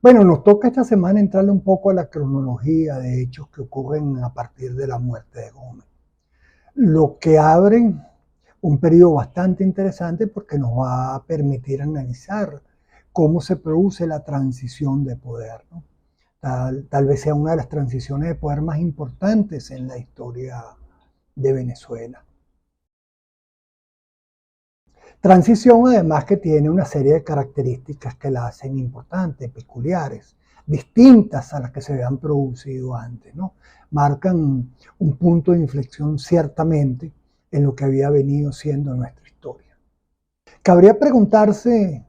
Bueno, nos toca esta semana entrarle un poco a la cronología de hechos que ocurren a partir de la muerte de Gómez, lo que abre un periodo bastante interesante porque nos va a permitir analizar cómo se produce la transición de poder, ¿no? Tal vez sea una de las transiciones de poder más importantes en la historia de Venezuela. Transición además que tiene una serie de características que la hacen importante, peculiares, distintas a las que se habían producido antes, ¿no? Marcan un punto de inflexión ciertamente en lo que había venido siendo nuestra historia. Cabría preguntarse,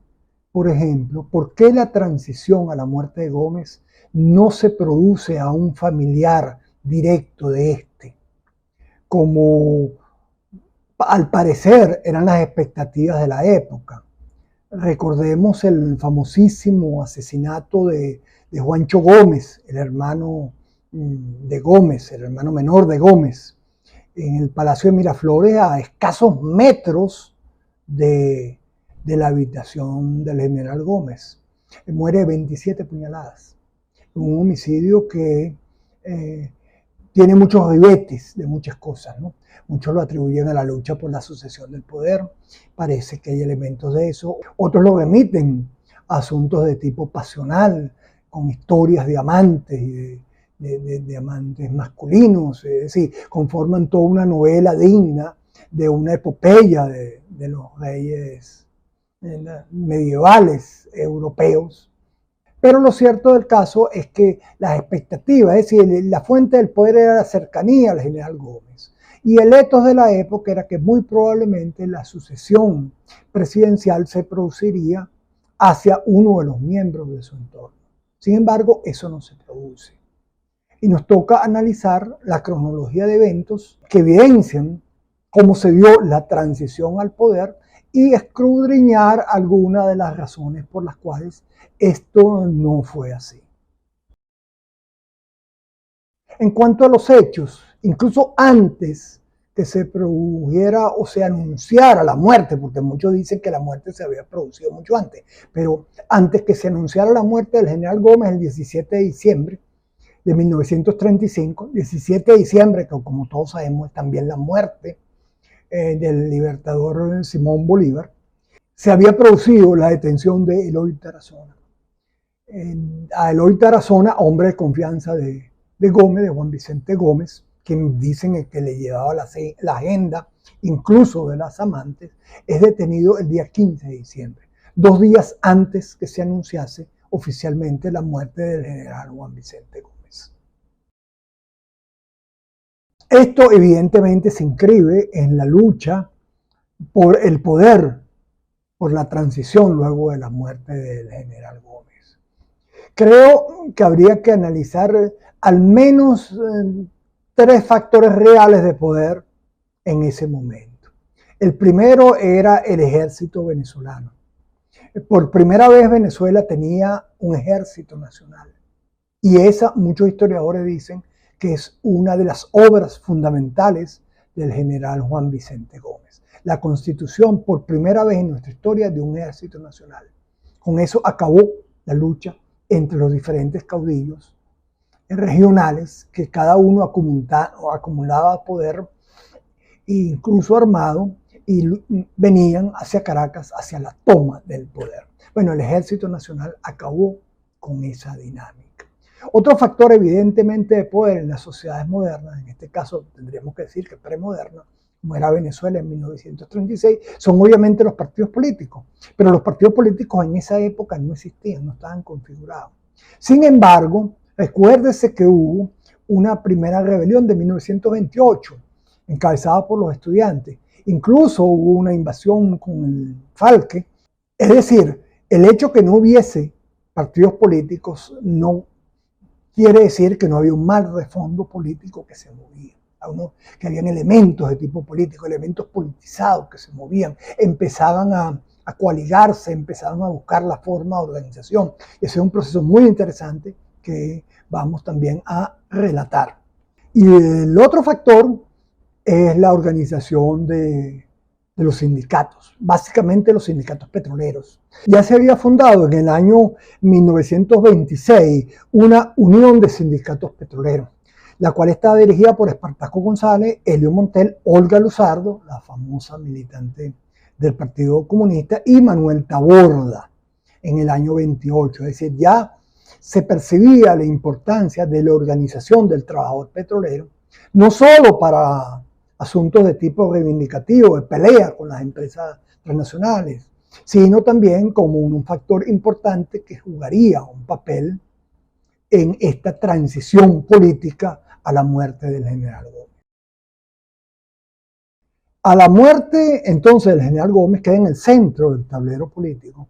por ejemplo, por qué la transición a la muerte de Gómez no se produce a un familiar directo de este, como al parecer eran las expectativas de la época. Recordemos el famosísimo asesinato de Juancho Gómez, el hermano de Gómez, el hermano menor de Gómez, en el Palacio de Miraflores, a escasos metros de la habitación del general Gómez. Muere de 27 puñaladas. Un homicidio que tiene muchos ribetes de muchas cosas, ¿no? Muchos lo atribuyen a la lucha por la sucesión del poder, parece que hay elementos de eso. Otros lo remiten a asuntos de tipo pasional, con historias de amantes y de amantes masculinos, es decir, conforman toda una novela digna de una epopeya de los reyes medievales europeos. Pero lo cierto del caso es que las expectativas, es decir, la fuente del poder era la cercanía al general Gómez. Y el etos de la época era que muy probablemente la sucesión presidencial se produciría hacia uno de los miembros de su entorno. Sin embargo, eso no se produce. Y nos toca analizar la cronología de eventos que evidencian cómo se dio la transición al poder y escudriñar algunas de las razones por las cuales esto no fue así. En cuanto a los hechos, incluso antes que se produjera o se anunciara la muerte, porque muchos dicen que la muerte se había producido mucho antes, pero antes que se anunciara la muerte del general Gómez el 17 de diciembre de 1935, 17 de diciembre, que como todos sabemos es también la muerte del libertador Simón Bolívar, se había producido la detención de Eloy Tarazona. A Eloy Tarazona, hombre de confianza de Gómez, de Juan Vicente Gómez, quien dicen que le llevaba la agenda incluso de las amantes, es detenido el día 15 de diciembre, 2 días antes que se anunciase oficialmente la muerte del general Juan Vicente Gómez. Esto evidentemente se inscribe en la lucha por el poder, por la transición luego de la muerte del general Gómez. Creo que habría que analizar al menos 3 factores reales de poder en ese momento. El primero era el ejército venezolano. Por primera vez Venezuela tenía un ejército nacional. Y esa, muchos historiadores dicen que es una de las obras fundamentales del general Juan Vicente Gómez. La constitución, por primera vez en nuestra historia, de un ejército nacional. Con eso acabó la lucha entre los diferentes caudillos regionales, que cada uno acumulaba poder, incluso armado, y venían hacia Caracas, hacia la toma del poder. Bueno, el Ejército Nacional acabó con esa dinámica. Otro factor evidentemente de poder en las sociedades modernas, en este caso tendríamos que decir que premoderna, como era Venezuela en 1936, son obviamente los partidos políticos, pero los partidos políticos en esa época no existían, no estaban configurados. Sin embargo, recuérdese que hubo una primera rebelión de 1928, encabezada por los estudiantes. Incluso hubo una invasión con el Falque. Es decir, el hecho que no hubiese partidos políticos no quiere decir que no había un mal de fondo político que se movía, que habían elementos de tipo político, elementos politizados que se movían, empezaban a coaligarse, empezaban a buscar la forma de organización. Ese es un proceso muy interesante que vamos también a relatar. Y el otro factor es la organización de de los sindicatos, básicamente los sindicatos petroleros. Ya se había fundado en el año 1926 una unión de sindicatos petroleros, la cual estaba dirigida por Espartaco González, Helio Montel, Olga Luzardo, la famosa militante del Partido Comunista, y Manuel Taborda en el año 28. Es decir, ya se percibía la importancia de la organización del trabajador petrolero, no solo para asuntos de tipo reivindicativo, de pelea con las empresas transnacionales, sino también como un factor importante que jugaría un papel en esta transición política a la muerte del general Gómez. A la muerte, entonces, del general Gómez queda en el centro del tablero político,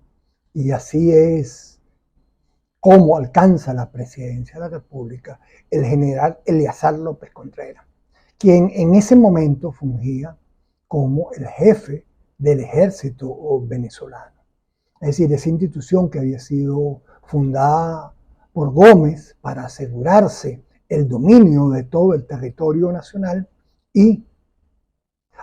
y así es como alcanza la presidencia de la República el general Eleazar López Contreras, quien en ese momento fungía como el jefe del ejército venezolano. Es decir, esa institución que había sido fundada por Gómez para asegurarse el dominio de todo el territorio nacional y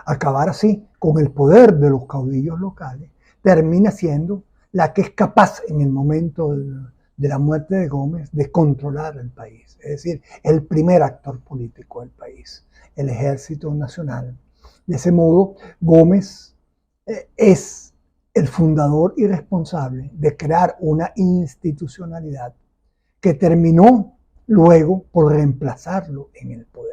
acabar así con el poder de los caudillos locales, termina siendo la que es capaz en el momento de la muerte de Gómez de controlar el país. Es decir, el primer actor político del país, el Ejército Nacional. De ese modo, Gómez es el fundador y responsable de crear una institucionalidad que terminó luego por reemplazarlo en el poder.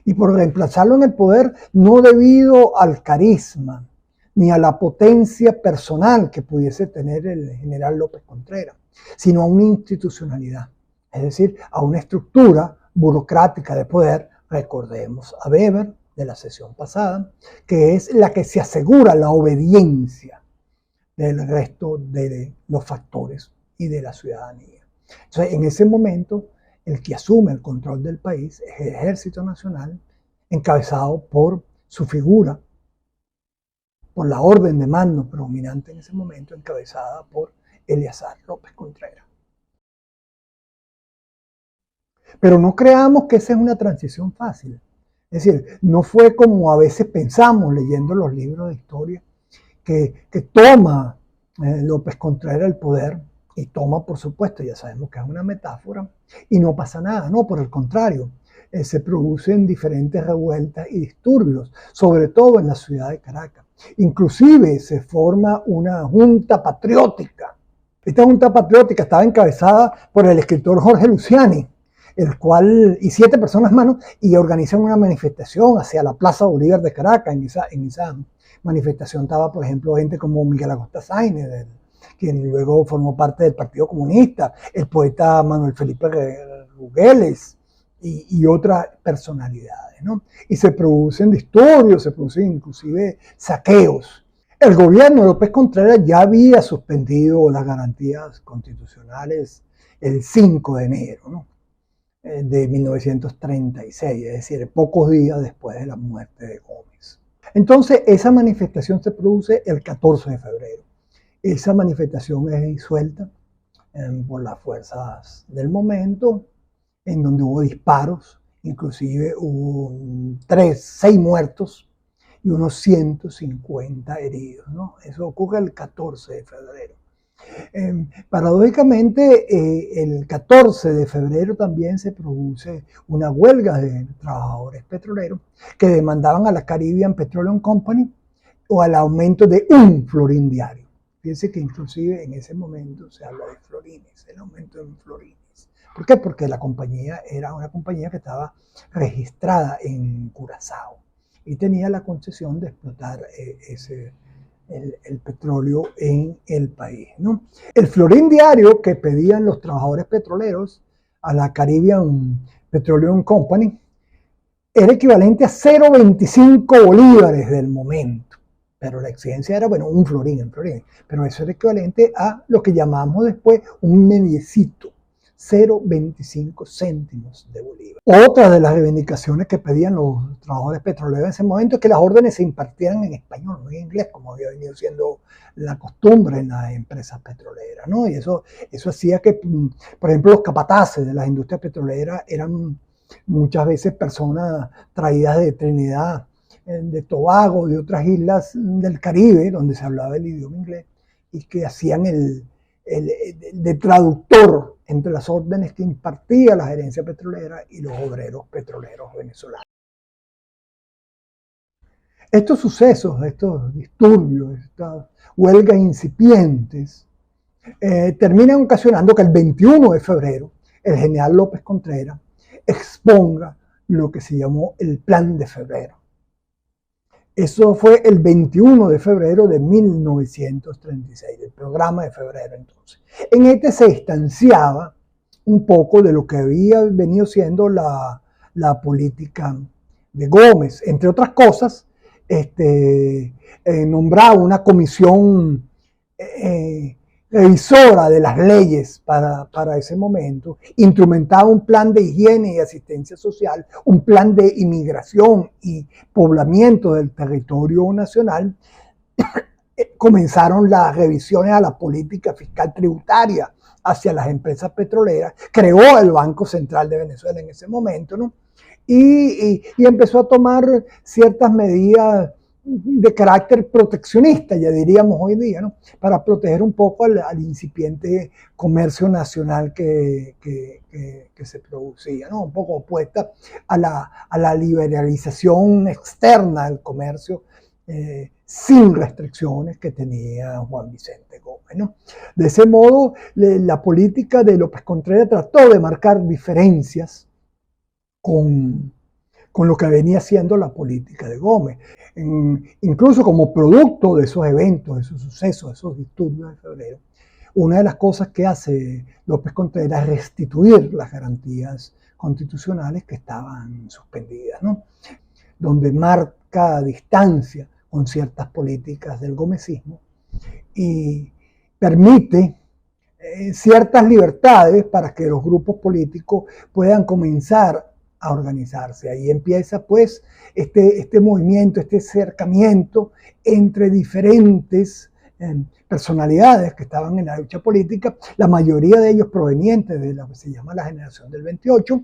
Y por reemplazarlo en el poder no debido al carisma ni a la potencia personal que pudiese tener el general López Contreras, sino a una institucionalidad, es decir, a una estructura burocrática de poder. Recordemos a Weber de la sesión pasada, que es la que se asegura la obediencia del resto de los factores y de la ciudadanía. Entonces, en ese momento, el que asume el control del país es el Ejército Nacional, encabezado por su figura, por la orden de mando predominante en ese momento, encabezada por Eleazar López Contreras. Pero no creamos que esa es una transición fácil. Es decir, no fue como a veces pensamos leyendo los libros de historia, que toma López Contreras el poder, y toma, por supuesto, ya sabemos que es una metáfora, y no pasa nada. No, por el contrario, se producen diferentes revueltas y disturbios, sobre todo en la ciudad de Caracas. Inclusive se forma una junta patriótica. Esta junta patriótica estaba encabezada por el escritor Jorge Luciani, el cual, y 7 personas más, y organizan una manifestación hacia la Plaza Bolívar de Caracas. En esa manifestación estaba, por ejemplo, gente como Miguel Acosta Sáenz, quien luego formó parte del Partido Comunista, el poeta Manuel Felipe Rugeles y otras personalidades, ¿no? Y se producen disturbios, se producen inclusive saqueos. El gobierno de López Contreras ya había suspendido las garantías constitucionales el 5 de enero, ¿no?, de 1936, es decir, pocos días después de la muerte de Gómez. Entonces, esa manifestación se produce el 14 de febrero. Esa manifestación es disuelta por las fuerzas del momento, en donde hubo disparos, inclusive hubo 6 muertos y unos 150 heridos, ¿no? Eso ocurre el 14 de febrero. Paradójicamente, el 14 de febrero también se produce una huelga de trabajadores petroleros que demandaban a la Caribbean Petroleum Company o al aumento de un florín diario. Fíjense que inclusive en ese momento se habla de florines, el aumento de florines. ¿Por qué? Porque la compañía era una compañía que estaba registrada en Curazao y tenía la concesión de explotar el petróleo en el país, ¿no? El florín diario que pedían los trabajadores petroleros a la Caribbean Petroleum Company era equivalente a 0,25 bolívares del momento. Pero la exigencia era, bueno, un florín, pero eso era equivalente a lo que llamamos después un mediecito, 0,25 céntimos de bolívar. Otra de las reivindicaciones que pedían los trabajadores petroleros en ese momento es que las órdenes se impartieran en español, no en inglés, como había venido siendo la costumbre en las empresas petroleras, ¿no? Y eso hacía que, por ejemplo, los capataces de las industrias petroleras eran muchas veces personas traídas de Trinidad de Tobago, de otras islas del Caribe, donde se hablaba el idioma inglés, y que hacían de traductor entre las órdenes que impartía la gerencia petrolera y los obreros petroleros venezolanos. Estos sucesos, estos disturbios, estas huelgas incipientes, terminan ocasionando que el 21 de febrero el general López Contreras exponga lo que se llamó el Plan de Febrero. Eso fue el 21 de febrero de 1936, el programa de febrero entonces. En este se instanciaba un poco de lo que había venido siendo la política de Gómez. Entre otras cosas, nombraba una comisión revisora de las leyes para ese momento, instrumentaba un plan de higiene y asistencia social, un plan de inmigración y poblamiento del territorio nacional. Comenzaron las revisiones a la política fiscal tributaria hacia las empresas petroleras, creó el Banco Central de Venezuela en ese momento, ¿no? Y empezó a tomar ciertas medidas de carácter proteccionista, ya diríamos hoy día, ¿no? Para proteger un poco al incipiente comercio nacional que se producía, ¿no? Un poco opuesta a la liberalización externa del comercio sin restricciones que tenía Juan Vicente Gómez, ¿no? De ese modo, la política de López Contreras trató de marcar diferencias con lo que venía siendo la política de Gómez. Incluso como producto de esos eventos, de esos sucesos, de esos disturbios de febrero, una de las cosas que hace López Contreras es restituir las garantías constitucionales que estaban suspendidas, ¿no? Donde marca distancia con ciertas políticas del gomecismo y permite ciertas libertades para que los grupos políticos puedan comenzar a organizarse. Ahí empieza pues este movimiento, este acercamiento entre diferentes personalidades que estaban en la lucha política, la mayoría de ellos provenientes de lo que se llama la generación del 28,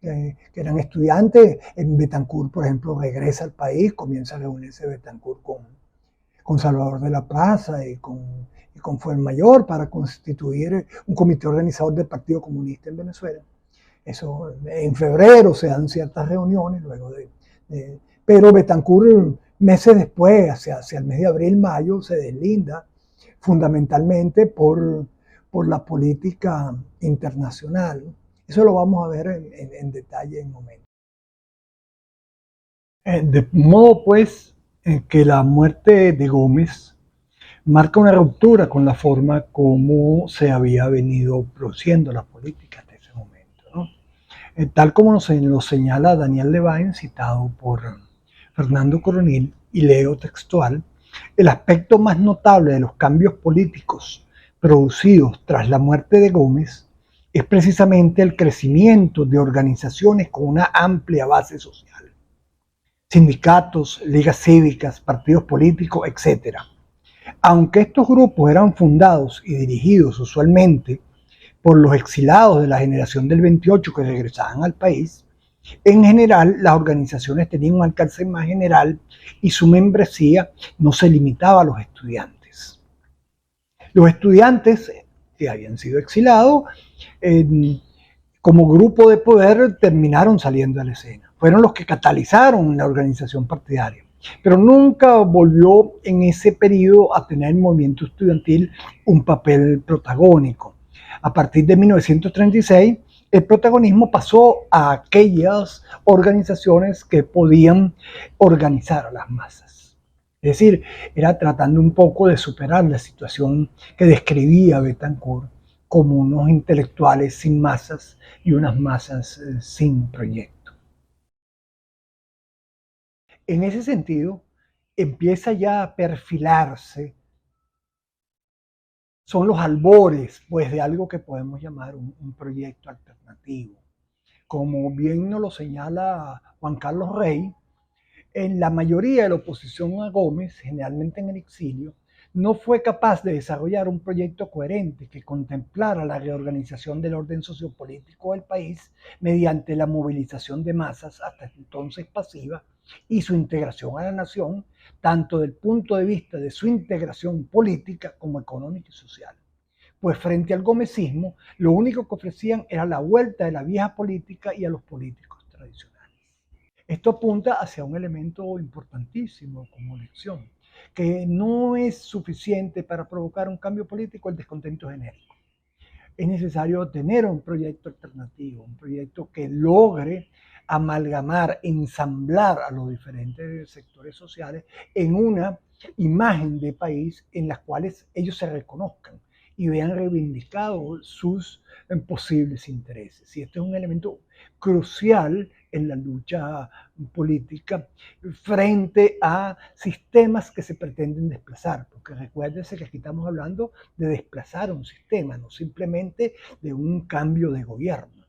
que eran estudiantes. En Betancourt, por ejemplo, regresa al país, comienza a reunirse Betancourt con Salvador de la Plaza y con Fuenmayor para constituir un comité organizador del Partido Comunista en Venezuela. Eso en febrero se dan ciertas reuniones, luego pero Betancourt meses después, hacia el mes de abril, mayo, se deslinda fundamentalmente por la política internacional. Eso lo vamos a ver en detalle en un momento. De modo pues que la muerte de Gómez marca una ruptura con la forma como se había venido produciendo la política hasta ese momento, ¿no? Tal como lo señala Daniel Levine, citado por Fernando Coronil, y leo textual: el aspecto más notable de los cambios políticos producidos tras la muerte de Gómez es precisamente el crecimiento de organizaciones con una amplia base social, sindicatos, ligas cívicas, partidos políticos, etc. Aunque estos grupos eran fundados y dirigidos usualmente por los exilados de la generación del 28 que regresaban al país, en general las organizaciones tenían un alcance más general y su membresía no se limitaba a los estudiantes. Los estudiantes que habían sido exilados como grupo de poder terminaron saliendo a la escena. Fueron los que catalizaron la organización partidaria, pero nunca volvió en ese periodo a tener el movimiento estudiantil un papel protagónico. A partir de 1936, el protagonismo pasó a aquellas organizaciones que podían organizar a las masas. Es decir, era tratando un poco de superar la situación que describía Betancourt como unos intelectuales sin masas y unas masas sin proyecto. En ese sentido, empieza ya a perfilarse, son los albores pues, de algo que podemos llamar un proyecto alternativo. Como bien nos lo señala Juan Carlos Rey, en la mayoría de la oposición a Gómez, generalmente en el exilio, no fue capaz de desarrollar un proyecto coherente que contemplara la reorganización del orden sociopolítico del país mediante la movilización de masas, hasta entonces pasiva, y su integración a la nación, tanto desde el punto de vista de su integración política como económica y social. Pues frente al gomecismo, lo único que ofrecían era la vuelta de la vieja política y a los políticos tradicionales. Esto apunta hacia un elemento importantísimo como lección, que no es suficiente para provocar un cambio político el descontento genérico. Es necesario tener un proyecto alternativo, un proyecto que logre amalgamar, ensamblar a los diferentes sectores sociales en una imagen de país en las cuales ellos se reconozcan y vean reivindicados sus posibles intereses. Y este es un elemento crucial en la lucha política frente a sistemas que se pretenden desplazar, porque recuérdense que aquí estamos hablando de desplazar un sistema, no simplemente de un cambio de gobierno.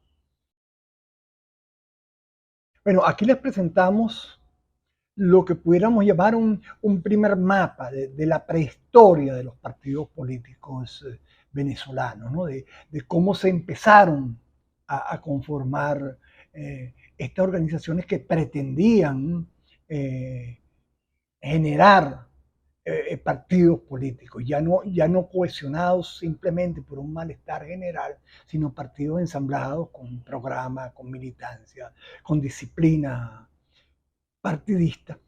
Bueno, aquí les presentamos lo que pudiéramos llamar un primer mapa de la prehistoria de los partidos políticos venezolanos, ¿no? De cómo se empezaron a conformar estas organizaciones que pretendían generar partidos políticos, ya no cohesionados simplemente por un malestar general, sino partidos ensamblados con programa, con militancia, con disciplina partidista.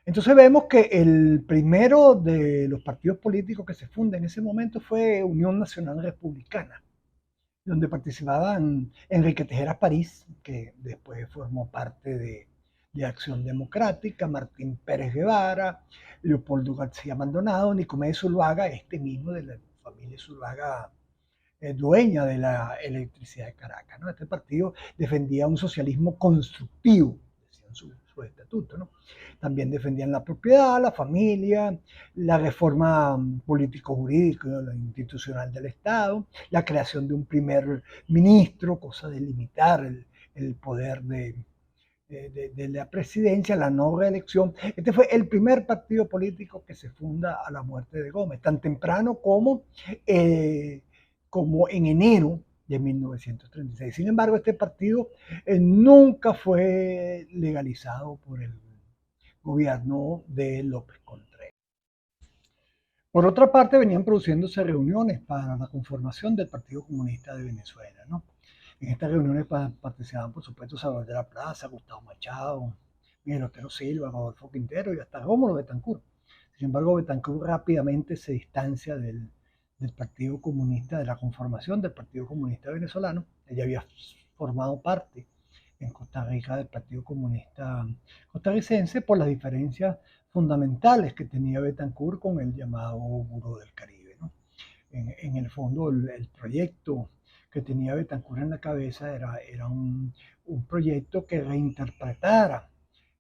Entonces vemos que el primero de los partidos políticos que se funda en ese momento fue Unión Nacional Republicana, donde participaban Enrique Tejera París, que después formó parte de Acción Democrática, Martín Pérez Guevara, Leopoldo García Maldonado, Nicomedes Zuluaga, este mismo de la familia Zuluaga, dueña de la electricidad de Caracas, ¿no? Este partido defendía un socialismo constructivo, decían su estatuto, ¿no? También defendían la propiedad, la familia, la reforma político-jurídica, la institucional del Estado, la creación de un primer ministro, cosa de limitar el poder de la presidencia, la no reelección. Este fue el primer partido político que se funda a la muerte de Gómez, tan temprano como en enero de 1936. Sin embargo, este partido nunca fue legalizado por el gobierno de López Contreras. Por otra parte, venían produciéndose reuniones para la conformación del Partido Comunista de Venezuela, ¿no? En estas reuniones participaban, por supuesto, Salvador de la Plaza, Gustavo Machado, Miguel Otero Silva, Rodolfo Quintero y hasta Rómulo Betancourt. Sin embargo, Betancourt rápidamente se distancia del Partido Comunista, de la conformación del Partido Comunista Venezolano. Ella había formado parte en Costa Rica del Partido Comunista costarricense por las diferencias fundamentales que tenía Betancourt con el llamado Buró del Caribe, ¿no? En el fondo, el proyecto que tenía Betancourt en la cabeza era un proyecto que reinterpretara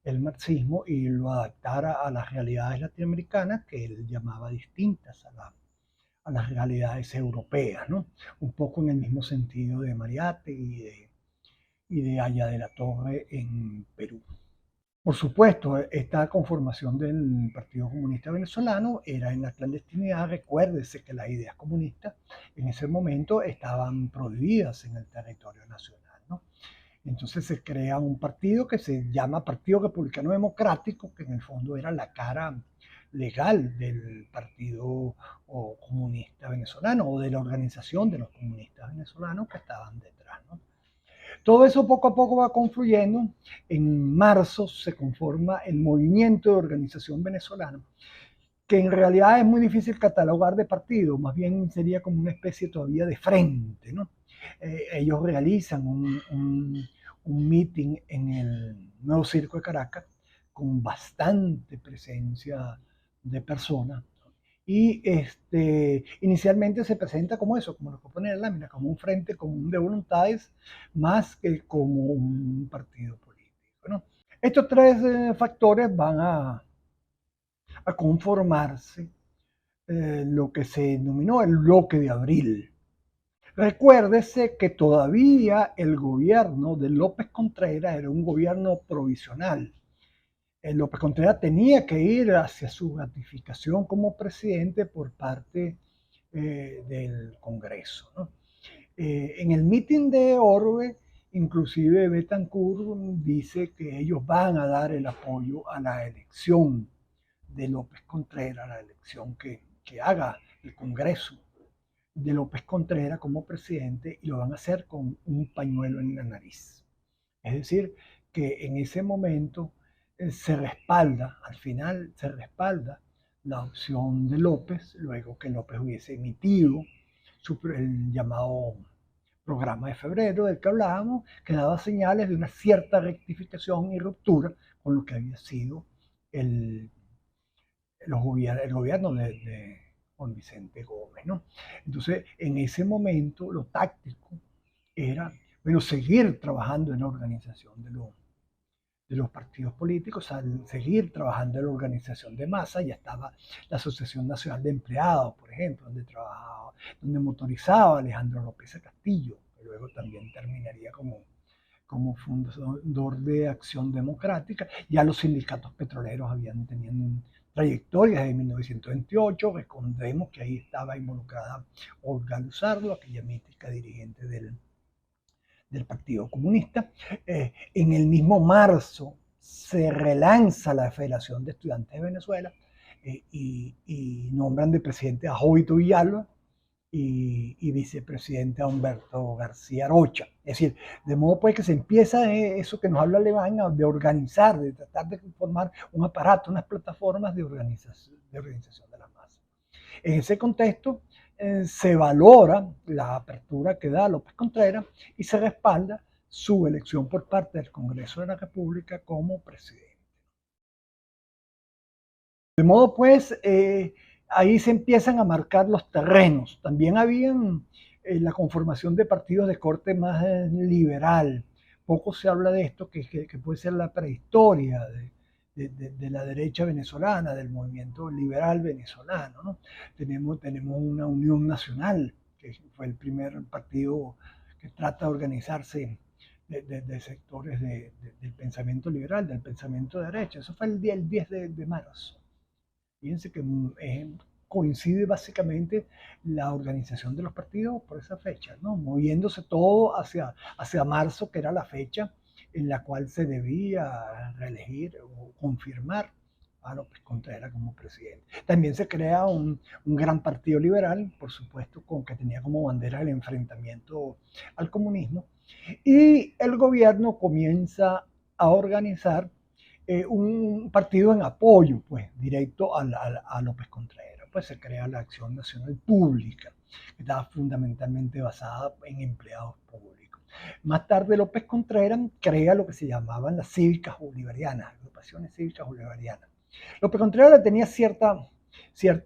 el marxismo y lo adaptara a las realidades latinoamericanas que él llamaba distintas a las realidades europeas, ¿no? Un poco en el mismo sentido de Mariate y de Haya de la Torre en Perú. Por supuesto, esta conformación del Partido Comunista Venezolano era en la clandestinidad. Recuérdese que las ideas comunistas en ese momento estaban prohibidas en el territorio nacional, ¿no? Entonces se crea un partido que se llama Partido Republicano Democrático, que en el fondo era la cara legal del Partido Comunista Venezolano o de la organización de los comunistas venezolanos que estaban detrás, ¿no? Todo eso poco a poco va confluyendo. En marzo se conforma el Movimiento de Organización Venezolana, que en realidad es muy difícil catalogar de partido, más bien sería como una especie todavía de frente, ¿no? Ellos realizan un meeting en el Nuevo Circo de Caracas con bastante presencia de personas. Y inicialmente se presenta como eso, como lo que pone en la lámina, como un frente común de voluntades, más que como un partido político, ¿no? Estos tres factores van a conformarse lo que se denominó el bloque de abril. Recuérdese que todavía el gobierno de López Contreras era un gobierno provisional. López Contreras tenía que ir hacia su ratificación como presidente por parte del Congreso, ¿no? En el mitin de Orbe, Inclusive Betancourt dice que ellos van a dar el apoyo a la elección de López Contreras, la elección que haga el Congreso de López Contreras como presidente, y lo van a hacer con un pañuelo en la nariz. Es decir, que en ese momento se respalda, al final se respalda la opción de López, luego que López hubiese emitido el llamado programa de febrero del que hablábamos, que daba señales de una cierta rectificación y ruptura con lo que había sido el, el gobierno de Juan Vicente Gómez, ¿no? Entonces, en ese momento, lo táctico era, bueno, seguir trabajando en la organización de los partidos políticos, al seguir trabajando en la organización de masa. Ya estaba la Asociación Nacional de Empleados, por ejemplo, donde trabajaba, donde motorizaba Alejandro López Castillo, que luego también terminaría como fundador de Acción Democrática. Ya los sindicatos petroleros habían tenido trayectorias de 1928, recordemos que ahí estaba involucrada Olga Luzardo, aquella mítica dirigente del Partido Comunista. En el mismo marzo se relanza la Federación de Estudiantes de Venezuela, y nombran de presidente a Jovito Villalba y vicepresidente a Humberto García Rocha. Es decir, de modo pues que se empieza eso que nos habla Alemán, de organizar, de tratar de formar un aparato, unas plataformas de organización de la masa. En ese contexto se valora la apertura que da López Contreras y se respalda su elección por parte del Congreso de la República como presidente. De modo pues, ahí se empiezan a marcar los terrenos. También habían la conformación de partidos de corte más liberal. Poco se habla de esto, que puede ser la prehistoria de la derecha venezolana, del movimiento liberal venezolano, ¿no? Tenemos una Unión Nacional, que fue el primer partido que trata de organizarse de sectores del pensamiento liberal, del pensamiento de derecha. Eso fue el 10 de marzo. Fíjense que coincide básicamente la organización de los partidos por esa fecha, ¿no? Moviéndose todo hacia marzo, que era la fecha en la cual se debía reelegir o confirmar a López Contreras como presidente. También se crea un gran partido liberal, por supuesto, que tenía como bandera el enfrentamiento al comunismo, y el gobierno comienza a organizar un partido en apoyo, pues, directo a López Contreras. Pues se crea la Acción Nacional Pública, que estaba fundamentalmente basada en empleados públicos. Más tarde López Contreras crea lo que se llamaban las cívicas bolivarianas, agrupaciones cívicas bolivarianas. López Contreras tenía cierta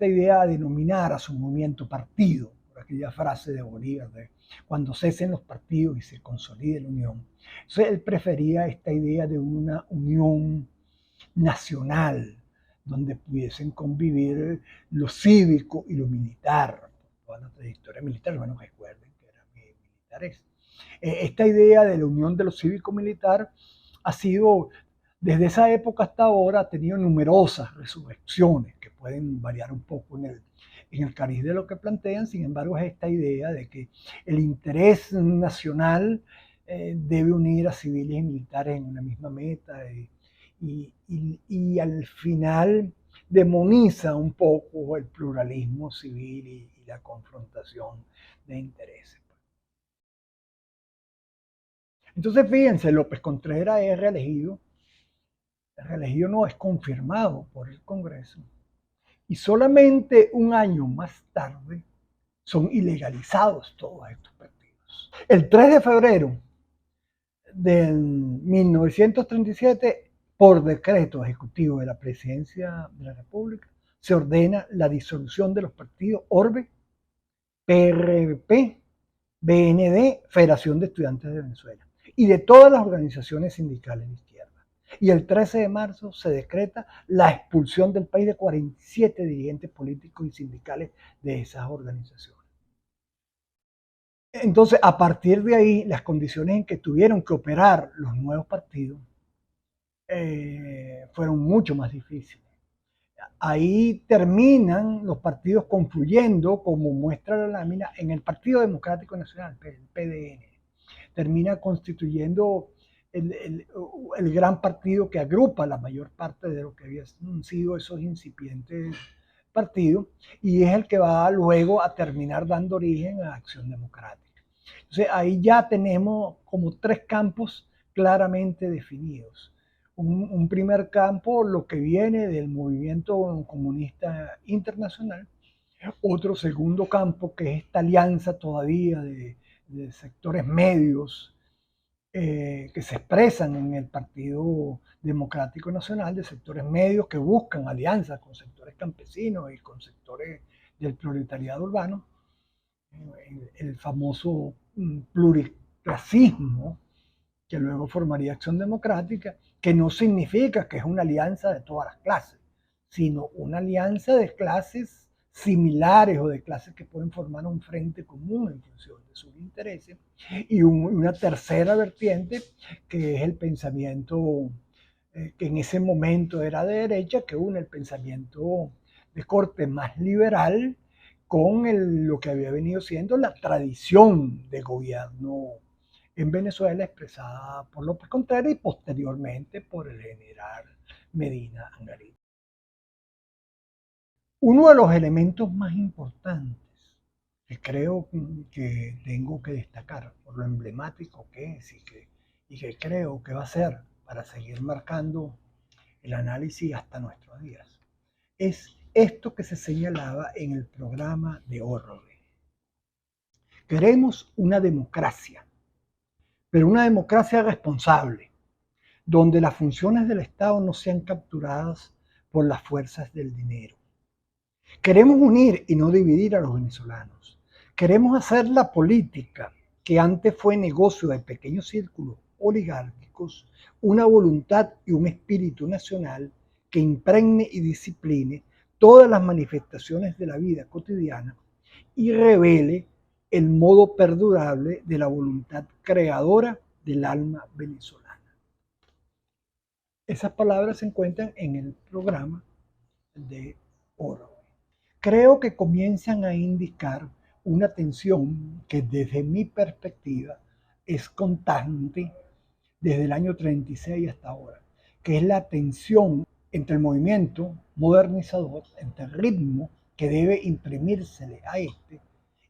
idea de denominar a su movimiento partido, por aquella frase de Bolívar, de cuando cesen los partidos y se consolide la unión. Entonces él prefería esta idea de una unión nacional, donde pudiesen convivir lo cívico y lo militar, toda la trayectoria militar. Bueno, recuerden que eran militares. Esta idea de la unión de lo cívico-militar ha sido, desde esa época hasta ahora, ha tenido numerosas resurrecciones que pueden variar un poco en el cariz de lo que plantean. Sin embargo, es esta idea de que el interés nacional debe unir a civiles y militares en una misma meta, y al final demoniza un poco el pluralismo civil y la confrontación de intereses. Entonces, fíjense, López Contreras es reelegido no, es confirmado por el Congreso, y solamente un año más tarde son ilegalizados todos estos partidos. El 3 de febrero del 1937, por decreto ejecutivo de la Presidencia de la República, se ordena la disolución de los partidos ORBE, PRP, BND, Federación de Estudiantes de Venezuela, y de todas las organizaciones sindicales de izquierda. Y el 13 de marzo se decreta la expulsión del país de 47 dirigentes políticos y sindicales de esas organizaciones. Entonces, a partir de ahí, las condiciones en que tuvieron que operar los nuevos partidos fueron mucho más difíciles. Ahí terminan los partidos confluyendo, como muestra la lámina, en el Partido Democrático Nacional, el PDN, termina constituyendo el gran partido que agrupa la mayor parte de lo que habían sido esos incipientes partidos, y es el que va luego a terminar dando origen a Acción Democrática. Entonces ahí ya tenemos como tres campos claramente definidos. Un primer campo, lo que viene del movimiento comunista internacional. Otro segundo campo, que es esta alianza todavía de sectores medios que se expresan en el Partido Democrático Nacional, de sectores medios que buscan alianzas con sectores campesinos y con sectores del proletariado urbano, el famoso pluriclasismo, que luego formaría Acción Democrática, que no significa que es una alianza de todas las clases, sino una alianza de clases similares o de clases que pueden formar un frente común en función de sus intereses, y una tercera vertiente que es el pensamiento que en ese momento era de derecha, que une el pensamiento de corte más liberal con lo que había venido siendo la tradición de gobierno en Venezuela expresada por López Contreras y posteriormente por el general Medina Angarita. Uno de los elementos más importantes que creo que tengo que destacar por lo emblemático que es y que creo que va a ser para seguir marcando el análisis hasta nuestros días, es esto que se señalaba en el programa de Orwell. Queremos una democracia, pero una democracia responsable, donde las funciones del Estado no sean capturadas por las fuerzas del dinero. Queremos unir y no dividir a los venezolanos. Queremos hacer la política, que antes fue negocio de pequeños círculos oligárquicos, una voluntad y un espíritu nacional que impregne y discipline todas las manifestaciones de la vida cotidiana y revele el modo perdurable de la voluntad creadora del alma venezolana. Esas palabras se encuentran en el programa de Orwell. Creo que comienzan a indicar una tensión que desde mi perspectiva es constante desde el año 36 hasta ahora, que es la tensión entre el movimiento modernizador, entre el ritmo que debe imprimírsele a este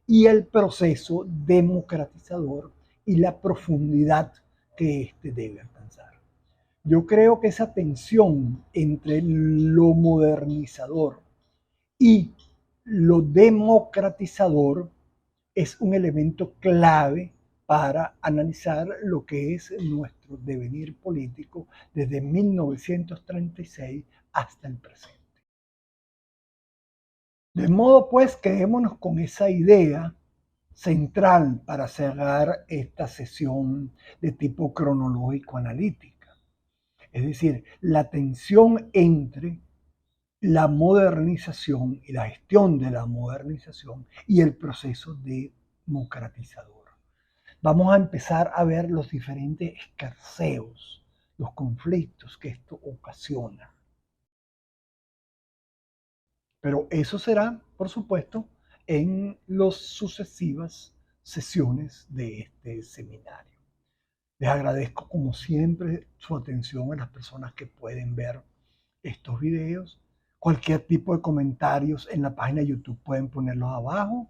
y el proceso democratizador y la profundidad que este debe alcanzar. Yo creo que esa tensión entre lo modernizador y lo democratizador es un elemento clave para analizar lo que es nuestro devenir político desde 1936 hasta el presente. De modo pues, quedémonos con esa idea central para cerrar esta sesión de tipo cronológico analítica. Es decir, la tensión entre la modernización y la gestión de la modernización y el proceso democratizador. Vamos a empezar a ver los diferentes escarceos, los conflictos que esto ocasiona. Pero eso será, por supuesto, en las sucesivas sesiones de este seminario. Les agradezco como siempre su atención a las personas que pueden ver estos videos. Cualquier tipo de comentarios en la página de YouTube pueden ponerlos abajo,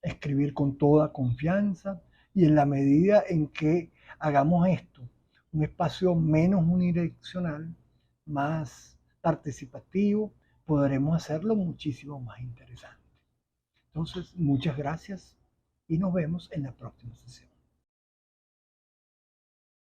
escribir con toda confianza, y en la medida en que hagamos esto un espacio menos unidireccional, más participativo, podremos hacerlo muchísimo más interesante. Entonces, muchas gracias y nos vemos en la próxima sesión.